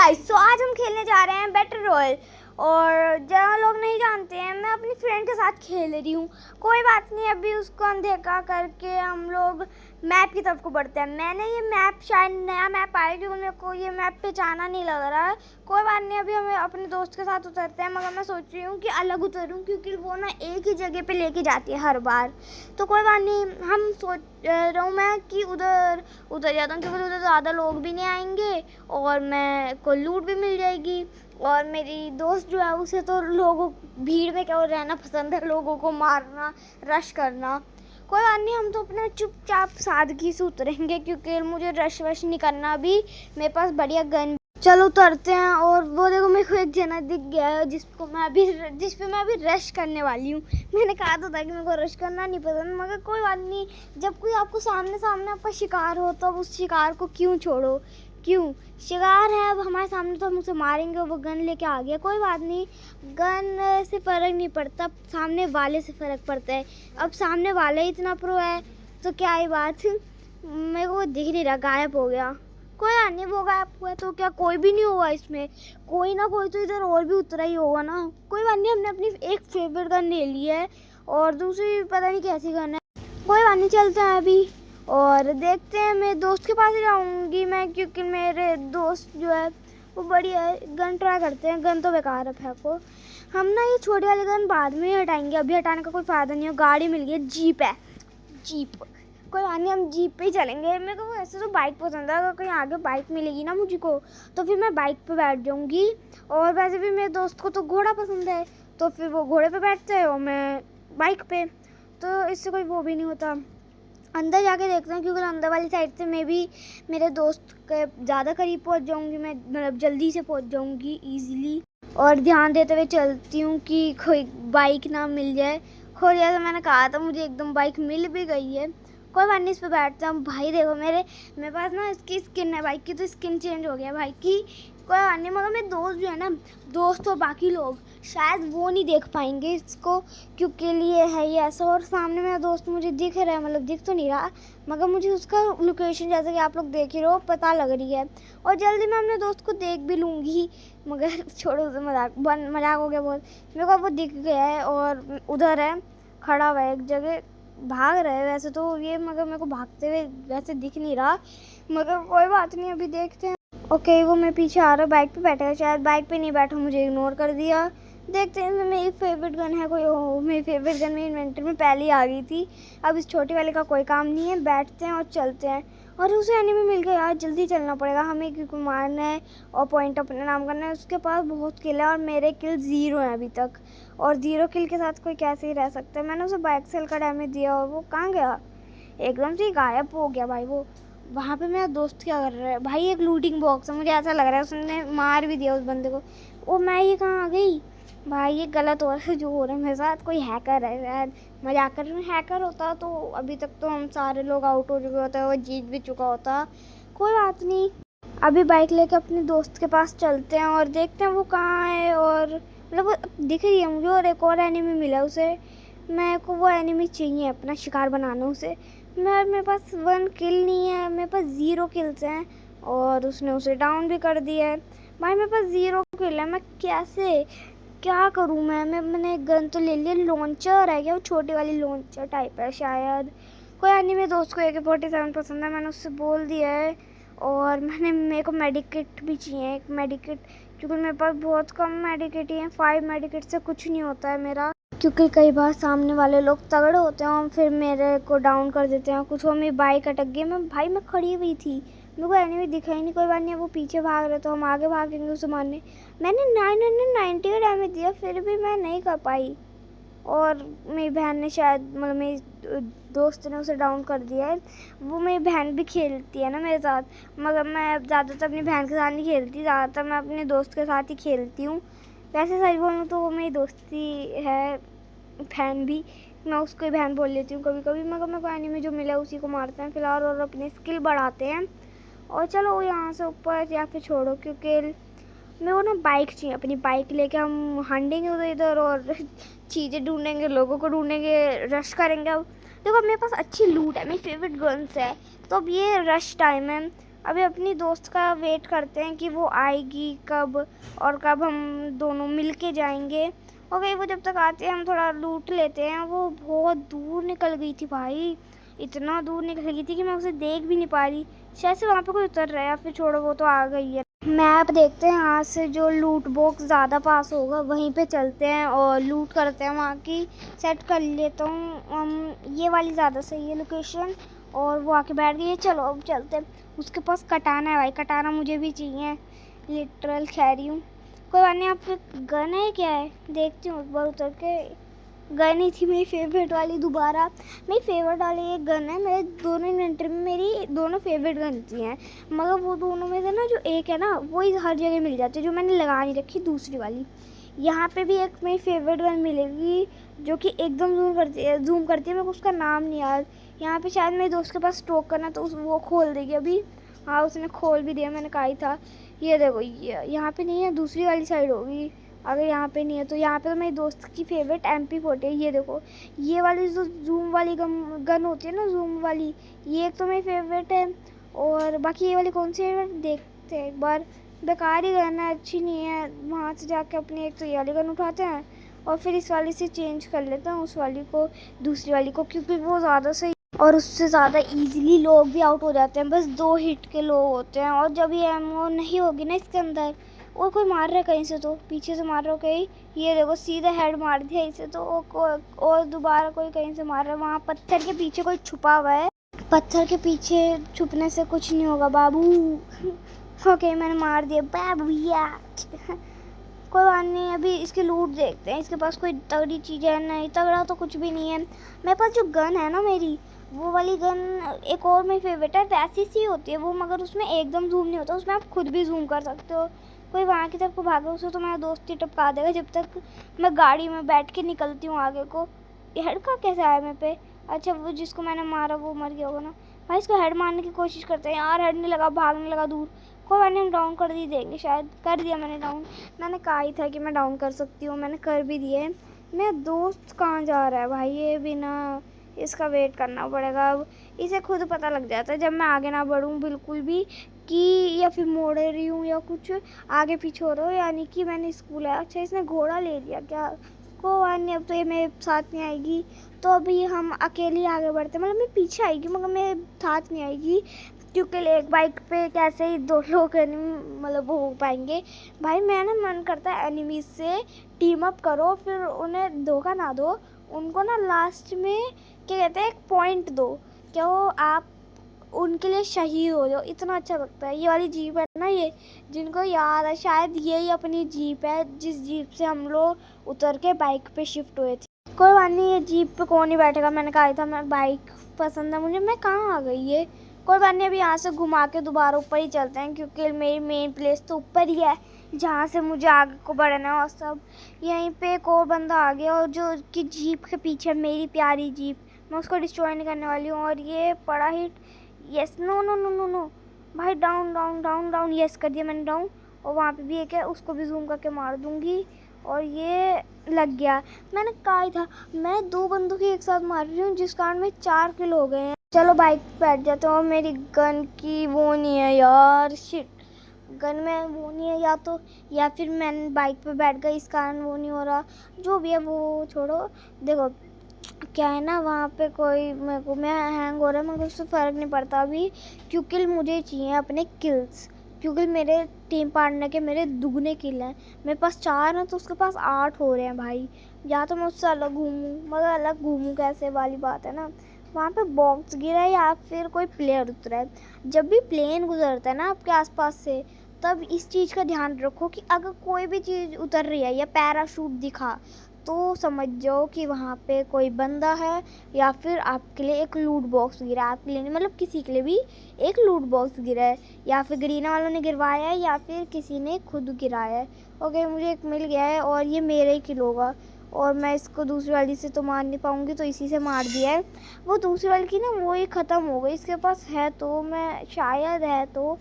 Guys तो आज हम खेलने जा रहे हैं बैटल रॉयल। और जहाँ लोग नहीं जानते हैं, मैं अपनी फ्रेंड के साथ खेल रही हूँ। कोई बात नहीं, अभी उसको अनदेखा करके हम लोग मैप की तरफ को बढ़ते हैं। मैंने ये मैप, शायद नया मैप आया क्योंकि मेरे को ये मैप पहचाना नहीं लग रहा है। कोई बात नहीं, अभी हमें अपने दोस्त के साथ उतरते हैं, मगर मैं सोच रही हूँ कि अलग उतरूँ क्योंकि वो ना एक ही जगह पे लेके जाती है हर बार। तो कोई बात नहीं, हम सोच रहा हूँ मैं कि उधर जाता हूँ क्योंकि उधर ज़्यादा लोग भी नहीं आएंगे और मैं को लूट भी मिल जाएगी। और मेरी दोस्त जो है उसे तो लोगों भीड़ में क्या रहना पसंद है, लोगों को मारना, रश करना। कोई बात नहीं, हम तो अपना चुपचाप सादगी से उतरेंगे क्योंकि मुझे रश वश नहीं करना। अभी मेरे पास बढ़िया गन। चलो उतरते हैं। और वो देखो, मेरे को एक जना दिख गया है जिस पे मैं अभी रश करने वाली हूँ। मैंने कहा तो था कि मेरे को रश करना नहीं पसंद, मगर कोई बात नहीं, जब कोई आपको सामने आपका शिकार हो तो अब उस शिकार को क्यों छोड़ो। क्यों, शिकार है अब हमारे सामने तो हम उसे मारेंगे। वो गन लेके आ गया, कोई बात नहीं, गन से फ़र्क नहीं पड़ता, सामने वाले से फ़र्क पड़ता है। अब सामने वाला ही इतना प्रो है तो क्या ही बात। मेरे को दिख नहीं रहा, गायब हो गया। कोई बात नहीं, वो गायब हुआ तो क्या कोई भी नहीं होगा इसमें, कोई ना कोई तो इधर और भी उतरा ही होगा ना। कोई बात नहीं, हमने अपनी एक फेवरेट गन ले ली है और दूसरी पता नहीं कैसी गन है। कोई बात नहीं, चलते हैं अभी और देखते हैं। मेरे दोस्त के पास ही जाऊँगी मैं क्योंकि मेरे दोस्त जो है वो बढ़िया है। गन ट्राई करते हैं, गन तो बेकार है, फेंको। हम ना ये छोटी वाली गन बाद में ही हटाएंगे, अभी हटाने का कोई फ़ायदा नहीं है। गाड़ी मिल गई, जीप है, जीप। कोई बात नहीं, हम जीप पे ही चलेंगे। मेरे को वैसे तो बाइक पसंद है, अगर कहीं आगे बाइक मिलेगी ना मुझको तो फिर मैं बाइक पे बैठ जाऊँगी। और वैसे भी मेरे दोस्त को तो घोड़ा पसंद है तो फिर वो घोड़े पे बैठते हैं और मैं बाइक पे, तो इससे कोई वो भी नहीं होता। अंदर जाके देखते हैं क्योंकि अंदर वाली साइड से मैं भी मेरे दोस्त के ज़्यादा करीब पहुंच जाऊंगी, मैं मतलब जल्दी से पहुंच जाऊंगी इजीली। और ध्यान देते हुए चलती हूँ कि कोई बाइक ना मिल जाए। और जैसे मैंने कहा था, मुझे एकदम बाइक मिल भी गई है। कोई बात नहीं, इस पर बैठते हैं। भाई देखो, मेरे पास ना इसकी स्किन है, बाइक की तो स्किन चेंज हो गया भाई की। कोई बात नहीं, मगर मेरे दोस्त जो है ना, दोस्त और बाकी लोग शायद वो नहीं देख पाएंगे इसको क्योंकि लिए है ये ऐसा। और सामने मेरा दोस्त मुझे दिख रहा है, मतलब दिख तो नहीं रहा मगर मुझे उसका लोकेशन, जैसे कि आप लोग देख ही रहे हो, पता लग रही है। और जल्दी मैं अपने दोस्त को देख भी लूँगी, मगर छोड़ो उसे, मजाक हो गया बहुत। मेरे को वो दिख गया है और उधर है, खड़ा हुआ है एक जगह, भाग रहे हैं वैसे तो ये, मगर मेरे को भागते हुए वैसे दिख नहीं रहा। मगर कोई बात नहीं, अभी देखते हैं। ओके, वो मैं पीछे आ रहा, बाइक पे बैठा है, शायद बाइक पे नहीं बैठा, मुझे इग्नोर कर दिया। देखते हैं, मेरी फेवरेट गन है कोई। ओह, मेरी फेवरेट गन मेरी इन्वेंटर में पहले ही आ गई थी। अब इस छोटी वाले का कोई काम नहीं है, बैठते हैं और चलते हैं। और उसे एनिमी मिल गया यार, जल्दी चलना पड़ेगा हमें क्योंकि मारना है और पॉइंट अपने नाम करना है। उसके पास बहुत किल है और मेरे किल 0 हैं अभी तक। और 0 किल के साथ कोई कैसे ही रह सकता है। मैंने उसे बाइक सेल का डैमेज दिया और वो कहाँ गया, एकदम से गायब हो गया भाई। वो वहाँ पे मेरा दोस्त क्या कर रहा है भाई, एक लूटिंग बॉक्स है, मुझे ऐसा लग रहा है उसने मार भी दिया उस बंदे को। ओ, मैं ये कहाँ आ गई भाई, ये गलत हो रहा है जो हो रहा है मेरे साथ। कोई हैकर है यार, मजाक कर रही हूँ। हैकर होता तो अभी तक तो हम सारे लोग आउट हो चुके होते, वो जीत भी चुका होता। कोई बात नहीं, अभी बाइक लेके अपने दोस्त के पास चलते हैं और देखते हैं वो कहाँ है। और मतलब वो दिख रही है मुझे और एक और एनिमी मिला उसे। मेरे को वो एनिमी चाहिए, अपना शिकार बनाना उसे। मेरे पास 1 किल नहीं है, मेरे पास 0 किल्स हैं और उसने उसे डाउन भी कर दिया है भाई। मेरे पास 0 किल है, मैं कैसे क्या करूँ मैंने गन तो ले लिया। लॉन्चर है क्या, वो छोटी वाली लॉन्चर टाइप है शायद। कोई नहीं, मेरे दोस्त को AK-47 पसंद है, मैंने उससे बोल दिया है। और मेरे को मेडिकेट भी चाहिए, एक मेडिकेट, क्योंकि मेरे पास बहुत कम मेडिकेट ही हैं। 5 मेडिकेट से कुछ नहीं होता है मेरा, क्योंकि कई बार सामने वाले लोग तगड़े होते हैं और फिर मेरे को डाउन कर देते हैं। कुछ वो मेरी बाइक अटक गई, मैं खड़ी हुई थी, मेरे को एनिमी दिखा ही नहीं। कोई बात नहीं, वो पीछे भाग रहे तो हम आगे भागेंगे उसे मारने। मैंने 990 का डैमेज दिया फिर भी मैं नहीं कर पाई। और मेरी बहन ने शायद, मतलब मेरी दोस्त ने उसे डाउन कर दिया है। वो मेरी बहन भी खेलती है ना मेरे साथ, मगर मैं ज़्यादातर अपनी बहन के साथ नहीं खेलती, ज़्यादातर मैं अपने दोस्त के साथ ही खेलती हूँ। वैसे सच बोलूँ तो वो मेरी दोस्ती है, बहन भी, मैं उसको ही बहन बोल लेती हूँ कभी कभी। मगर मेरे को एनिमी जो मिला उसी को मारते हैं फिलहाल और अपनी स्किल बढ़ाते हैं। और चलो यहाँ से ऊपर या फिर छोड़ो, क्योंकि मेरे को ना बाइक चाहिए। अपनी बाइक लेके हम हंडेंगे उधर इधर और चीज़ें ढूंढेंगे, लोगों को ढूंढेंगे, रश करेंगे। अब देखो मेरे पास अच्छी लूट है, मेरी फेवरेट गन्स है, तो अब ये रश टाइम है। अभी अपनी दोस्त का वेट करते हैं कि वो आएगी कब और कब हम दोनों मिल के जाएंगे। ओके, वो जब तक आते हैं हम थोड़ा लूट लेते हैं। वो बहुत दूर निकल गई थी भाई, इतना दूर निकल गई थी कि मैं उसे देख भी नहीं पा रही। शायद से वहाँ पे कोई उतर रहा है, फिर छोड़ो वो तो आ गई है। मैप देखते हैं, यहाँ से जो लूट बॉक्स ज़्यादा पास होगा वहीं पे चलते हैं और लूट करते हैं। वहाँ की सेट कर लेता हूँ, ये वाली ज़्यादा सही है लोकेशन। और वो आके बैठ गई है, चलो अब चलते हैं। उसके पास कटाना है भाई, कटाना मुझे भी चाहिए, लिटरल कह रही हूँ। कोई बात नहीं, आप पे गन है क्या है, देखती हूँ एक बार उतर के। गन ही थी मेरी फेवरेट वाली, दोबारा मेरी फेवरेट वाली एक गन है। मेरे दोनों इन्वेंटरी में मेरी दोनों फेवरेट गन थी हैं, मगर वो दोनों में से ना जो एक है ना वो हर जगह मिल जाती है, जो मैंने लगा नहीं रखी दूसरी वाली। यहाँ पे भी एक मेरी फेवरेट गन मिलेगी जो कि एकदम जूम करती है, मेरे को उसका नाम नहीं याद। यहाँ पे शायद मेरे दोस्त के पास स्टॉक करना, तो वो खोल देगी अभी। हाँ, उसने खोल भी दिया, मैंने कहा ही था। ये देखो, ये यहाँ पे नहीं है, दूसरी वाली साइड होगी। अगर यहाँ पे नहीं है तो यहाँ पे तो मेरी दोस्त की फेवरेट MP40 है। ये देखो, ये वाली जो जूम वाली गन होती है ना, जूम वाली, ये एक तो मेरी फेवरेट है। और बाकी ये वाली कौन सी है देखते हैं एक बार। बेकार ही गन है, अच्छी नहीं है। वहाँ से जाके अपनी एक तो ये वाली गन उठाते हैं और फिर इस वाली से चेंज कर लेते हैं उस वाली को, दूसरी वाली को, क्योंकि वो ज़्यादा सही और उससे ज़्यादा इजीली लोग भी आउट हो जाते हैं। बस 2 हिट के लोग होते हैं। और जब ये एमओ नहीं होगी ना इसके अंदर, और कोई मार रहा है कहीं से, तो पीछे से मार रहा हो कहीं। ये देखो, सीधा हेड मार दिया इसे तो। और दोबारा कोई कहीं से मार रहा है। वहाँ पत्थर के पीछे कोई छुपा हुआ है, पत्थर के पीछे छुपने से कुछ नहीं होगा बाबू। ओके, मैंने मार दिया बाबू यार। कोई बात नहीं, अभी इसकी लूट देखते हैं। इसके पास कोई तगड़ी चीज़ है नहीं, तगड़ा तो कुछ भी नहीं है। मेरे पास जो गन है ना मेरी, वो वाली गन एक और मेरी फेवरेट है, वैसी सी होती है वो, मगर उसमें एकदम जूम नहीं होता, उसमें आप खुद भी जूम कर सकते हो। कोई वहाँ की तरफ को भागे उसे तो मेरा दोस्त ही टपका देगा जब तक मैं गाड़ी में बैठ के निकलती हूँ आगे को। ये हेड का कैसे आया मेरे पे? अच्छा, वो जिसको मैंने मारा वो मर गया होगा ना। भाई इसको हेड मारने की कोशिश करते हैं यार, हेड नहीं लगा, भागने लगा दूर। कोई बात नहीं, हम डाउन कर ही देंगे, शायद कर दिया मैंने डाउन। मैंने कहा ही था कि मैं डाउन कर सकती हूँ, मैंने कर भी दिए। मेरा दोस्त कहाँ जा रहा है भाई, ये बिना इसका वेट करना पड़ेगा। अब इसे खुद पता लग जाता है जब मैं आगे ना बढ़ूँ बिल्कुल भी, कि या फिर मोड़ रही हूँ या कुछ आगे पीछे हो रहा हो, यानी कि मैंने स्कूल है। अच्छा, इसने घोड़ा ले लिया क्या? कोई बात नहीं, अब तो ये मेरे साथ नहीं आएगी, तो अभी हम अकेले आगे बढ़ते हैं। मतलब मैं पीछे आएगी मगर मेरे साथ नहीं आएगी, क्योंकि एक बाइक पे कैसे ही 2 लोग मतलब वो हो पाएंगे। भाई मेरा मन करता है एनिमीज से टीम अप करो, फिर उन्हें धोखा ना दो, उनको ना लास्ट में क्या कहते हैं एक पॉइंट दो, क्या वो आप उनके लिए शहीद हो जाओ, इतना अच्छा लगता है। ये वाली जीप है ना, ये जिनको याद है शायद यही अपनी जीप है जिस जीप से हम लोग उतर के बाइक पे शिफ्ट हुए थे। कोई बात नहीं, ये जीप पे कौन ही बैठेगा, मैंने कहा था मैं बाइक पसंद है मुझे। मैं कहाँ आ गई ये? कोई बात नहीं, अभी यहाँ से घुमा के दोबारा ऊपर ही चलते हैं, क्योंकि मेरी मेन प्लेस तो ऊपर ही है जहाँ से मुझे आगे को बढ़ना है। और सब यहीं पे एक और बंदा आ गया, और जो कि जीप के पीछे मेरी प्यारी जीप, मैं उसको डिस्ट्रॉय नहीं करने वाली हूँ। और ये पड़ा hit, yes, no no no no no भाई, down down down down, yes कर दिया मैंने डाउन। और वहाँ पे भी एक है, उसको भी जूम करके मार दूँगी। और ये लग गया, मैंने कहा ही था। मैं 2 बंदों की एक साथ मार रही हूँ, जिस कारण में 4 किल हो गए हैं। चलो बाइक पे बैठ जाते हैं। और मेरी गन की वो नहीं है यार, शिट, गन में वो नहीं है, या फिर मैंने बाइक पे बैठ गई इस कारण वो नहीं हो रहा। जो भी है वो छोड़ो। देखो क्या है ना, वहाँ पे कोई मैं हैंग हो रहा है, मगर उससे फ़र्क नहीं पड़ता अभी, क्योंकि मुझे चाहिए अपने किल्स, क्योंकि मेरे टीम पार्टनर के मेरे दुगने किल हैं। मेरे पास 4 हैं तो उसके पास 8 हो रहे हैं भाई। या तो मैं उससे अलग घूमूँ, मगर अलग घूमूँ कैसे वाली बात है ना। वहाँ पे बॉक्स गिरा है या फिर कोई प्लेयर उतरा है। जब भी प्लेन गुजरता है ना आपके आसपास से, तब इस चीज़ का ध्यान रखो कि अगर कोई भी चीज़ उतर रही है या पैराशूट दिखा, तो समझ जाओ कि वहाँ पे कोई बंदा है, या फिर आपके लिए एक लूट बॉक्स गिरा है। आपके लिए नहीं, मतलब किसी के लिए भी एक लूट बॉक्स गिरा है, या फिर गरीना वालों ने गिरवाया है, या फिर किसी ने खुद गिराया है। ओके, मुझे एक मिल गया है और ये मेरे ही किल होगा। और मैं इसको दूसरी वाली से तो मार नहीं पाऊँगी, तो इसी से मार दिया है। वो दूसरी वाली की ना वो ही ख़त्म हो गई, इसके पास है तो मैं शायद है तो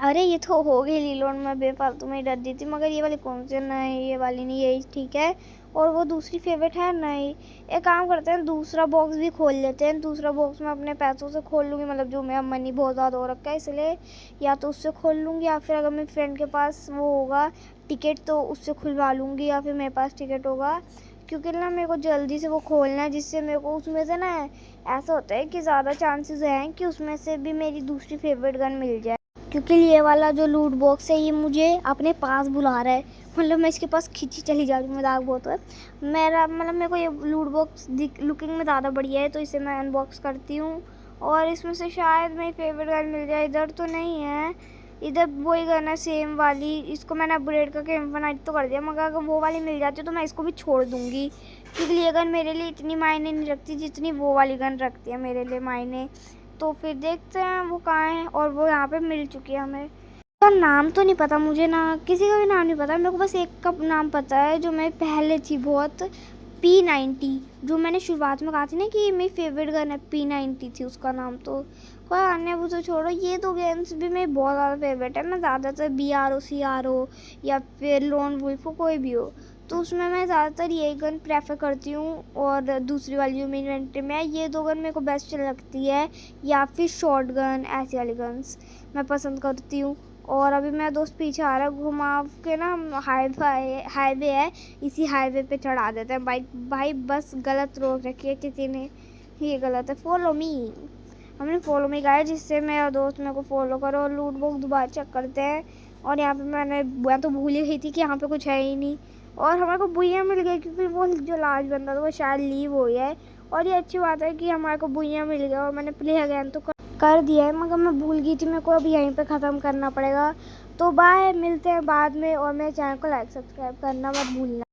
अरे ये तो हो गई रीलोड, मैं बेफालतू में ही डर दी थी, मगर ये वाली कौन सी? नहीं ये वाली नहीं, यही ठीक है। और वो दूसरी फेवरेट है नहीं। एक काम करते हैं, दूसरा बॉक्स भी खोल लेते हैं। दूसरा बॉक्स मैं अपने पैसों से खोल लूँगी, मतलब जो मेरा मनी बहुत ज़्यादा हो रखा है, इसलिए या तो उससे खोल लूँगी, या फिर अगर मेरे फ्रेंड के पास वो होगा टिकट तो उससे खुलवा लूँगी, या फिर मेरे पास टिकट होगा। क्योंकि ना मेरे को जल्दी से वो खोलना है, जिससे मेरे को उसमें से ना ऐसा होता है कि ज़्यादा चांसेस हैं कि उसमें से भी मेरी दूसरी फेवरेट गन मिल जाए। क्योंकि ये वाला जो लूट बॉक्स है ये मुझे अपने पास बुला रहा है, मतलब मैं इसके पास खींची चली जा रही हूँ, मजाक बहुत है मेरा। मतलब मेरे को ये लूट बॉक्स लुकिंग में ज़्यादा बढ़िया है, तो इसे मैं अनबॉक्स करती हूँ और इसमें से शायद मेरी फेवरेट गन मिल जाए। इधर तो नहीं है, इधर वही गन है सेम वाली, इसको मैंने अपग्रेड करके इन्फिनाइट तो कर दिया, मगर अगर वो वाली मिल जाती तो मैं इसको भी छोड़ दूँगी। क्योंकि ये गन मेरे लिए इतनी मायने नहीं रखती जितनी वो वाली गन रखती है मेरे लिए मायने। तो फिर देखते हैं वो कहाँ है, और वो यहाँ पे मिल चुकी है हमें। उसका नाम तो नहीं पता मुझे, ना किसी का भी नाम नहीं पता, मेरे को बस एक का नाम पता है जो मैं पहले थी बहुत, P90, जो मैंने शुरुआत में कहा थी ना कि मेरी फेवरेट गन है, P90 थी उसका नाम। तो कोई अन्य वो तो छोड़ो, ये दो गेम्स भी मेरी बहुत ज़्यादा फेवरेट है। मैं ज़्यादातर BRO CRO या फिर लोन वुल्फ कोई भी हो तो उसमें मैं ज़्यादातर यही गन प्रेफर करती हूँ, और दूसरी वाली जो मेरी इन्वेंट्री में है ये दो गन मेरे को बेस्ट लगती है, या फिर शॉर्ट गन, ऐसी वाली गन्स मैं पसंद करती हूँ। और अभी मेरा दोस्त पीछे आ रहा है, घुमा के ना हाईवे है, इसी हाईवे पे चढ़ा देते हैं बाइक। भाई बस गलत रोक रखी है किसी ने, ये गलत है। फॉलो मी, हमने फॉलो मी कहा है जिससे मेरा दोस्त मेरे को फॉलो करो। और लूट बॉक्स दोबारा चेक करते हैं, और यहाँ पे मैं तो भूल ही गई थी कि यहाँ पे कुछ है ही नहीं, और हमारे को बुइयाँ मिल गई क्योंकि वो जो लास्ट बंदा था वो शायद लीव हो गया है। और ये अच्छी बात है कि हमारे को बुइयाँ मिल गया, और मैंने प्ले अगेन तो कर दिया है, मगर मैं भूल गई थी, मेरे को अभी यहीं पे ख़त्म करना पड़ेगा। तो बाय, मिलते हैं बाद में, और मेरे चैनल को लाइक सब्सक्राइब करना मत भूलना।